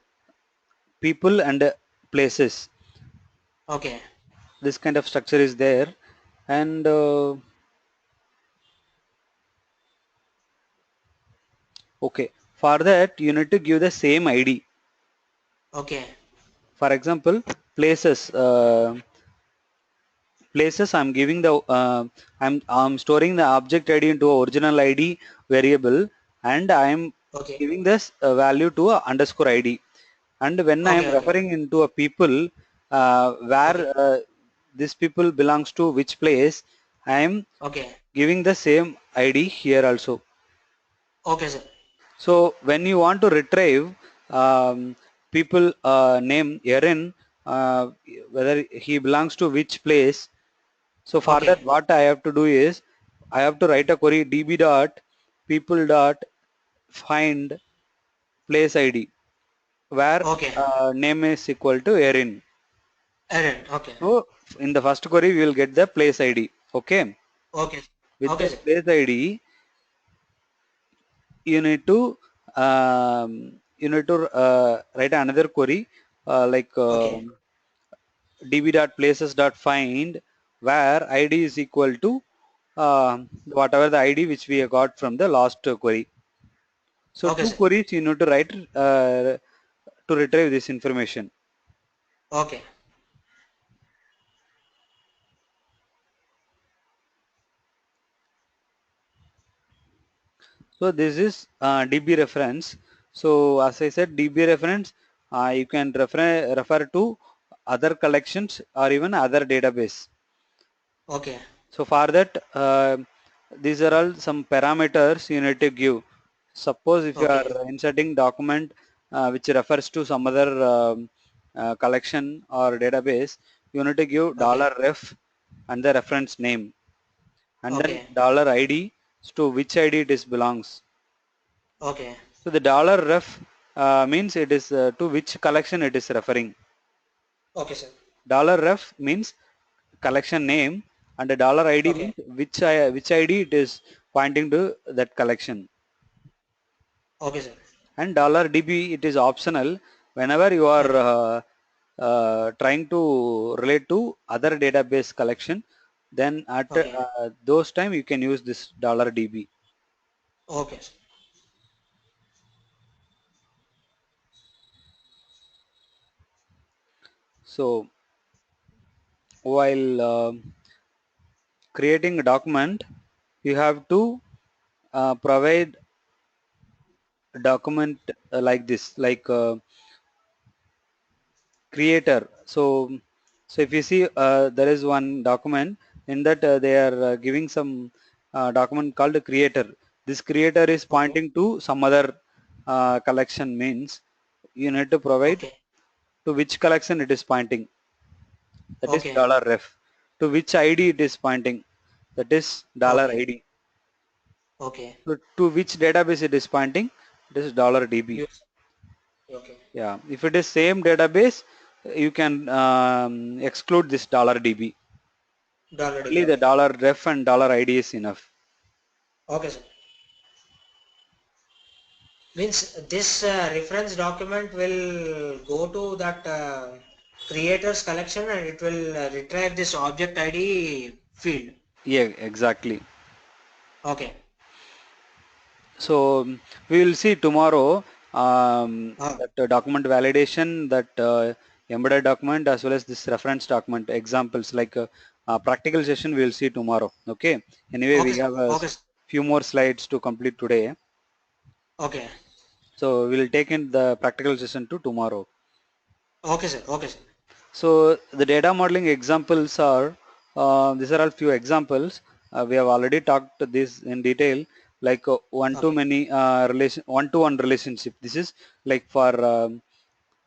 people and places, Okay. this kind of structure is there, and okay, for that you need to give the same ID. Okay. For example, places, I'm giving the I'm storing the object ID into a original ID variable, and I'm Okay. giving this value to a underscore ID. And when I am Okay. Okay. referring into a people where Okay. this people belongs to which place, I am Okay. giving the same ID here also. Okay, sir. So when you want to retrieve people name Erin, uh, whether he belongs to which place, so for Okay. that what I have to do is I have to write a query db dot people dot find place ID where Okay. name is equal to Erin. Aaron. Okay. So in the first query we will get the place ID. Okay. Okay. With Okay, that sir. place ID you need to write another query like Okay. db.places.find where id is equal to whatever the id which we got from the last query. So Okay, two sir. queries you need to write to retrieve this information. Okay. So this is db reference. So as I said, db reference you can refer to other collections or even other database. Okay. So for that, these are all some parameters you need to give. Suppose if you are Okay. inserting document which refers to some other collection or database, you need to give Okay. $ref and the reference name, and then Okay. $id to which ID it is belongs. Okay. So the $ref means it is to which collection it is referring. Okay, sir. $ref means collection name, and the $id Okay. means which ID it is pointing to that collection. Okay, sir. And $db, it is optional whenever you are Okay. trying to relate to other database collection, then at Okay. those time you can use this $db. Okay, sir. So while creating a document, you have to provide a document like this, like creator. So if you see, there is one document in that they are giving some document called creator. This creator is Okay. pointing to some other collection, means you need to provide Okay. to which collection it is pointing, that is Okay. $ref. To which id it is pointing, that is Okay. $id. Okay. To which database it is pointing, it is $db. Use. Okay. Yeah, if it is same database, you can exclude this $db. $DB. Only the Okay. $ref and $id is enough. Okay, sir. Means this reference document will go to that creators collection and it will retrieve this object ID field. Yeah, exactly. Okay. So we will see tomorrow Ah, that document validation, that embedded document, as well as this reference document examples, like practical session we will see tomorrow. Okay. Anyway, okay, we sir. have a Okay, sir. few more slides to complete today. Okay. So we will take in the practical session to tomorrow. Okay, sir. Okay, sir. So the data modeling examples are, these are all few examples. We have already talked this in detail, like one to Okay. many relation, one-to-one relationship. This is like for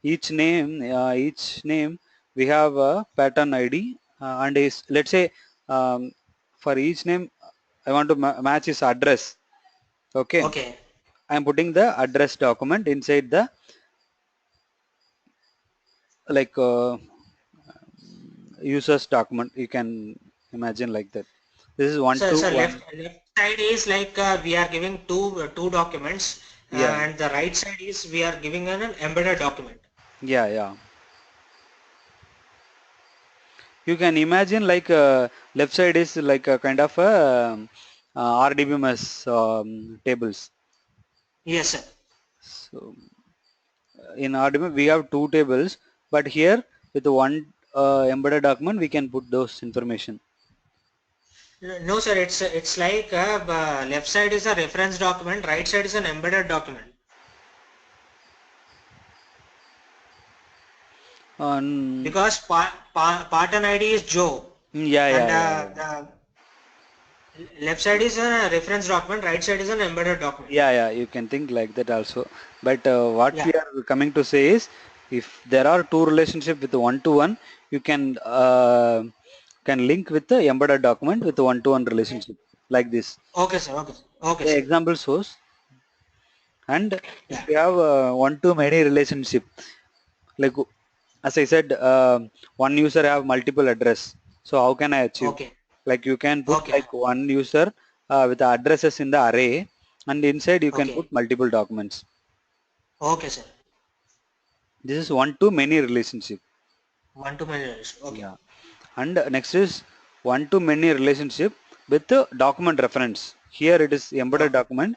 each name we have a pattern ID, and is, let's say, um, for each name I want to match his address. Okay, Okay. I am putting the address document inside the, like users document, you can imagine like that. This is one to So left one. left side is like we are giving two documents, Yeah, and the right side is we are giving an embedded document. yeah. You can imagine like left side is like a kind of a rdbms tables. Yes, sir. So in rdbms we have two tables, but here with one embedded document we can put those information. No, sir. It's like left side is a reference document, right side is an embedded document. um, Because pattern ID is Joe, yeah, and yeah, yeah, yeah. the left side is a reference document, right side is an embedded document. Yeah, you can think like that also. But what Yeah. we are coming to say is, if there are two relationship with one to one, you can link with the embedded document with the one to one relationship like this. Okay, sir. Okay, sir. Okay, The sir. example shows, and if Yeah. you have one to many relationship, like as I said, one user have multiple address. So how can I achieve? Okay. Like you can put Okay. like one user with the addresses in the array, and inside you can Okay. put multiple documents. Okay, sir. This is one to many relationship. One to many relation. Okay. Yeah. And next is one to many relationship with the document reference. Here it is embedded Okay. document.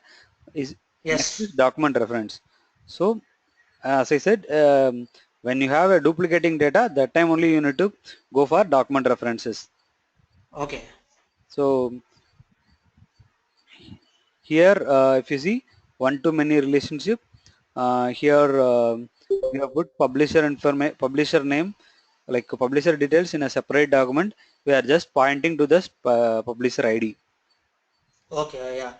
Is next is Yes. document reference. So as I said, when you have a duplicating data, that time only you need to go for document references. Okay. So here, if you see one to many relationship, here we have put publisher name, like publisher details in a separate document. We are just pointing to the publisher ID. Okay. Yeah.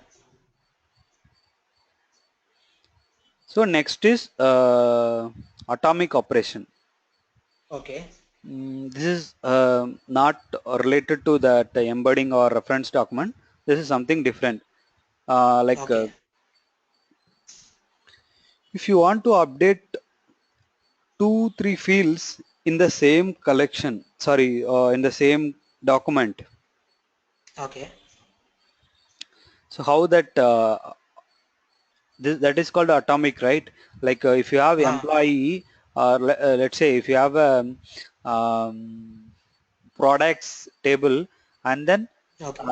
So next is atomic operation. Okay. This is not related to that embedding or reference document. This is something different. Like Okay. if you want to update two, three fields in the same collection, sorry, in the same document. Okay. So how that that is called atomic, right? Like if you have employee, or let's say if you have a products table and then Okay.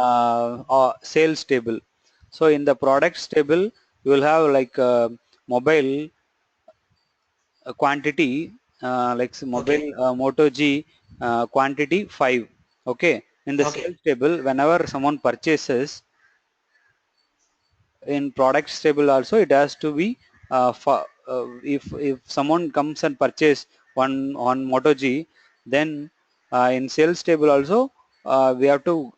sales table. So in the products table, you will have like mobile quantity, mobile Okay. Moto G quantity 5. Okay. In the Okay. sales table, whenever someone purchases, in products table also it has to be if someone comes and purchase one on Moto G, then in sales table also we have to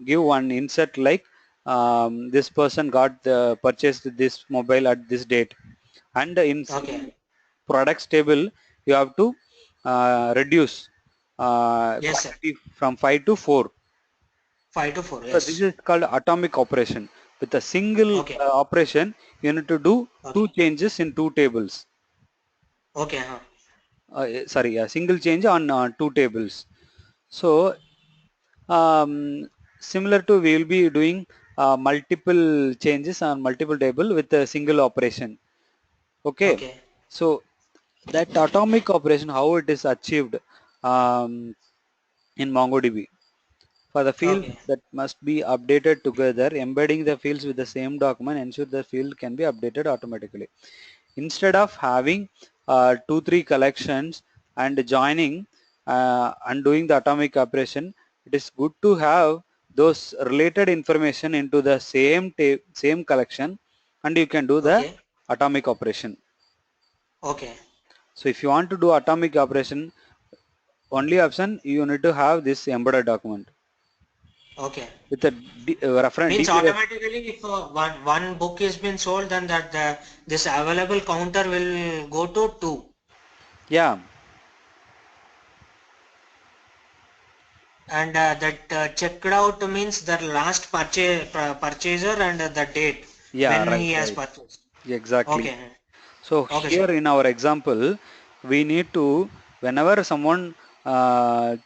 give one insert like this person got purchased this mobile at this date, and in Okay. products table you have to reduce Yes, sir. quantity from 5 to 4. 5 to 4. So this Yes. is called atomic operation. With a single Okay. operation, you need to do two Okay. changes in two tables. Okay. Sorry, a single change on two tables. So similar to, we will be doing multiple changes on multiple table with a single operation. Okay. Okay. So that atomic operation, how it is achieved um, in MongoDB. For the fields Okay. that must be updated together, embedding the fields with the same document ensure the field can be updated automatically. Instead of having 2-3 collections and joining and doing the atomic operation, it is good to have those related information into the same collection, and you can do the Okay. atomic operation. Okay. So if you want to do atomic operation, only option you need to have this embedded document Okay. with a reference Means DB. automatically, if one book is been sold, then that this available counter will go to 2. Yeah, And that checked out means the last purchaser and the date yeah, when right, he has right, purchased. exactly. Okay. So Okay, sir. here in our example, we need to, whenever someone, uh,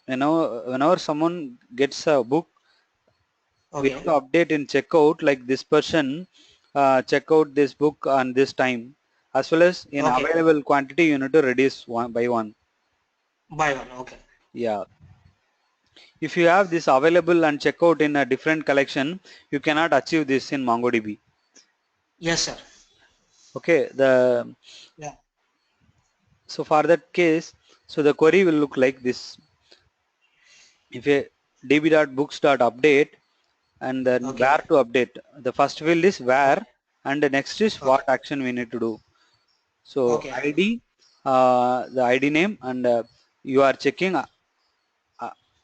whenever someone gets a book, we have Okay. to update in checkout like this person check out this book on this time, as well as in Okay. available quantity you need to reduce one by one. Buy one. Okay. Yeah. If you have this available and checkout in a different collection, you cannot achieve this in MongoDB. Yes, sir. Okay. Yeah. So for that case, so the query will look like this. If a db.books.update and then where Okay. to update, the first field is where, Okay. and the next is Okay. what action we need to do. So Okay. ID, the ID name, and you are checking uh,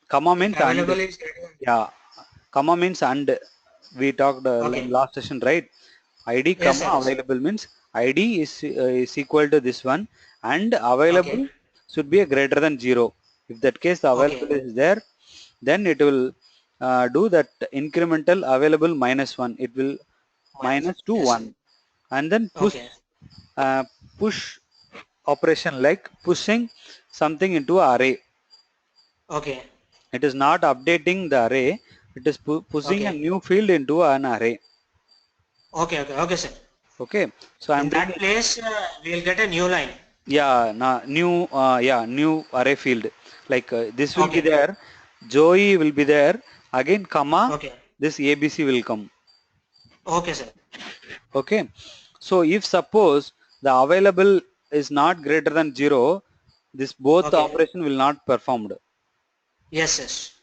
comma If means and. available is greater than. Yeah, comma means and. We talked in Okay. last session, right? ID Yes, comma sir. Yes, sir. available means ID is equal to this one, and Okay. available should be a greater than 0. If that case the Okay. available is there, then it will do that incremental available minus 1. It will Minus. minus to Yes, sir. 1, and then Okay. uh, push operation like pushing something into array. Okay. It is not updating the array. It is pushing a Okay. new field into an array. Okay. Okay. Okay, sir. Okay. So I'm In that taking, place, we'll get a new line. yeah, new array field. Like this will be Okay. there. Joey will be there. Again, comma, Okay. this ABC will come. Okay, sir. Okay. So if suppose the available is not greater than 0, this both Okay. operation will not performed. Yes, yes.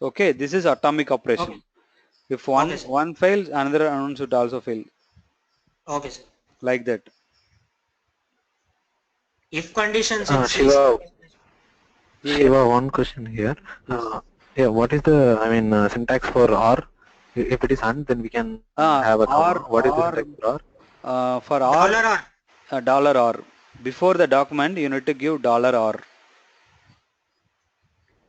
Okay. This is atomic Okay. operation. If Okay, sir. one fails, another one should also fail, Okay, sir. like that. If conditions in C. Shiva, Yeah. Shiva, one question here. Yes. Yeah, what is the, I mean, syntax for or? If it is and, then we can have a comma. What is the Or syntax for or? for or, Dollar R. dollar or. Before the document, you need to give dollar or,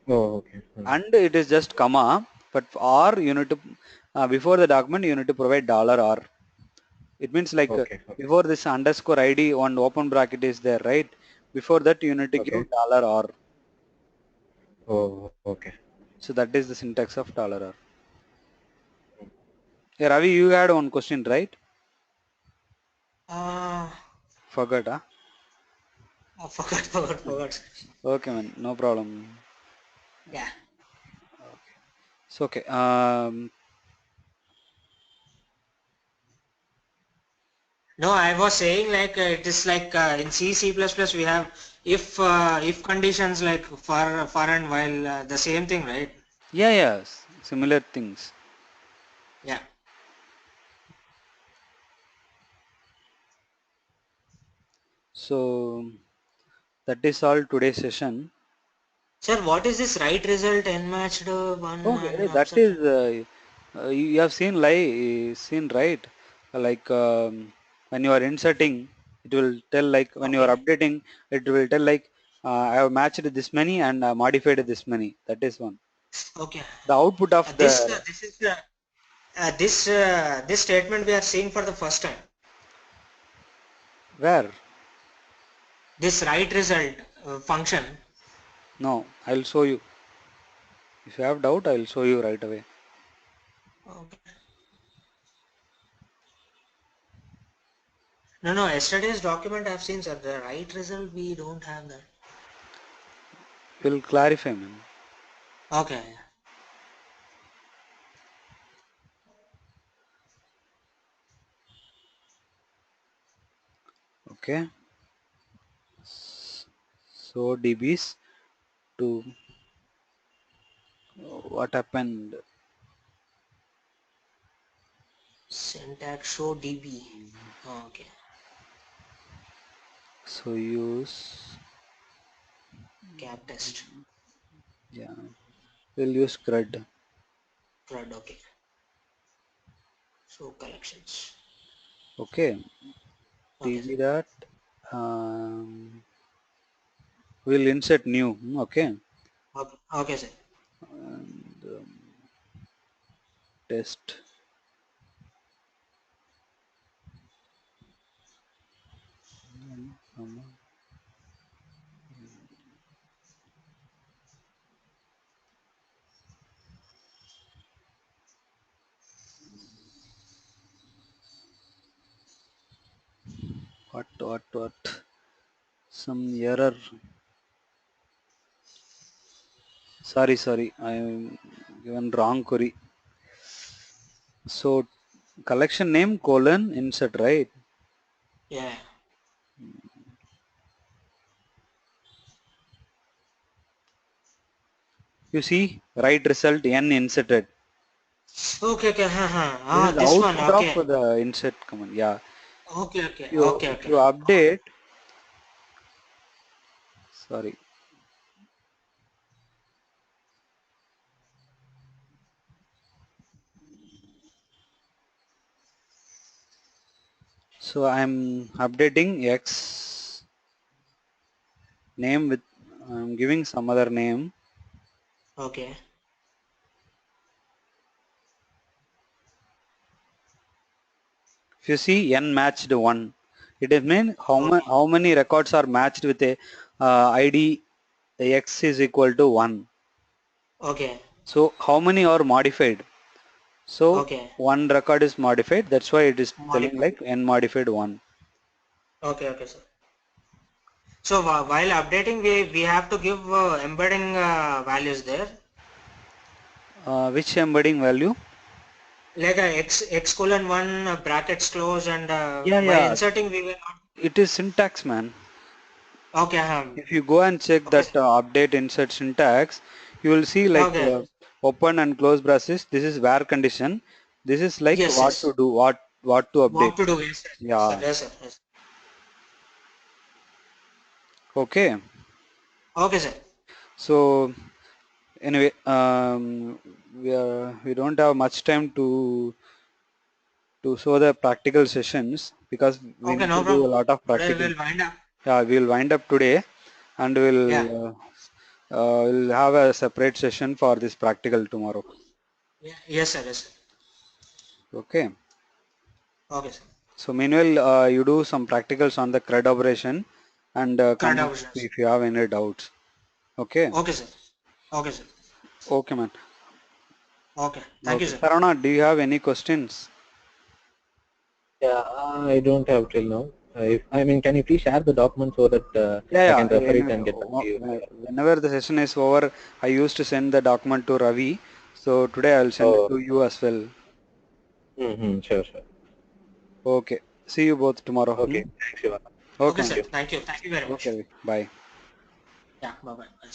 Oh, okay. and it is just comma. But or you need to before the document you need to provide dollar or. It means like Okay, okay, before this underscore ID one open bracket is there, right? Before that you need to give okay. dollar or. Oh, okay. So that is the syntax of dollar or. Yeah, Ravi, you had one question, right? Uh, Forgot, huh? I forgot. Okay, man, no problem. Yeah. It's okay. No, I was saying like it is like in C++ we have if conditions like for and while the same thing, right? Yeah, yeah, similar things. Yeah. So that is all today's session. Sir, what is this right result n-matched one Okay, and that is observed? you have seen right? Like when you are inserting, it will tell like when you Okay. are updating, it will tell like I have matched this many and modified this many. That is one. Okay. The output of the This is this statement we are seeing for the first time. where? This right result function. No, I'll show you. If you have doubt, I'll show you right away. Okay. No. Yesterday's document I've seen, sir. The right result we don't have that. We'll clarify, man. Okay. Okay. So DBs to what happened? Syntax show DB. Okay. So use Cap test. yeah. We'll use CRUD. CRUD. Okay. So collections. Okay. Okay, sir. DB that um, we'll insert new. Okay. Okay. Okay, sir. And test. What? Some error. Sorry. I given wrong query. So collection name colon insert, right? Yeah. You see right result n inserted. Okay. This Ah, is the this one. output Okay. of the insert command. Yeah. If Okay. you update, sorry. So I'm updating X name with I'm giving some other name. Okay. If you see n matched one, it is mean Okay. how many records are matched with a ID X is equal to 1. Okay. So how many are modified? So Okay. one record is modified. That's why it is telling Modify. like n modified 1. Okay, sir. So while updating, we have to give embedding values there. Which embedding value? Like a x colon one brackets close and while Yeah. inserting we will not. It is syntax, man. Okay. If you go and check Okay. that update insert syntax, you will see like Okay. open and close braces. This is where condition. This is like what Yes. to do, what to update. What to do? Yes, sir. Yeah. Yes. Okay. Okay, sir. So anyway, we don't have much time to show the practical sessions because we Okay, need no to do problem. a lot of Today practical. we'll wind up. Yeah, we'll wind up today, and Yeah. we'll have a separate session for this practical tomorrow. Yeah. Yes, sir. Okay. Okay, sir. So meanwhile, you do some practicals on the CRUD operation and come Correct back options. if you have any doubts. Okay. Okay, sir. Okay, sir. Okay, man. Okay. Thank you, Okay. sir. Sarana, do you have any questions? Yeah, I don't have till now. I mean, can you please share the document so that Yeah, I yeah. can refer it Anyway, and get back to you? whenever the session is over, I used to send the document to Ravi. So today I'll send it Oh, to you as well. sure, sure. Okay. See you both tomorrow. Okay, thanks, Shiva. Okay, Okay, Thank man. sir. you. Thank you. Thank you very much. Okay, Ravi. Bye. Yeah. Bye bye.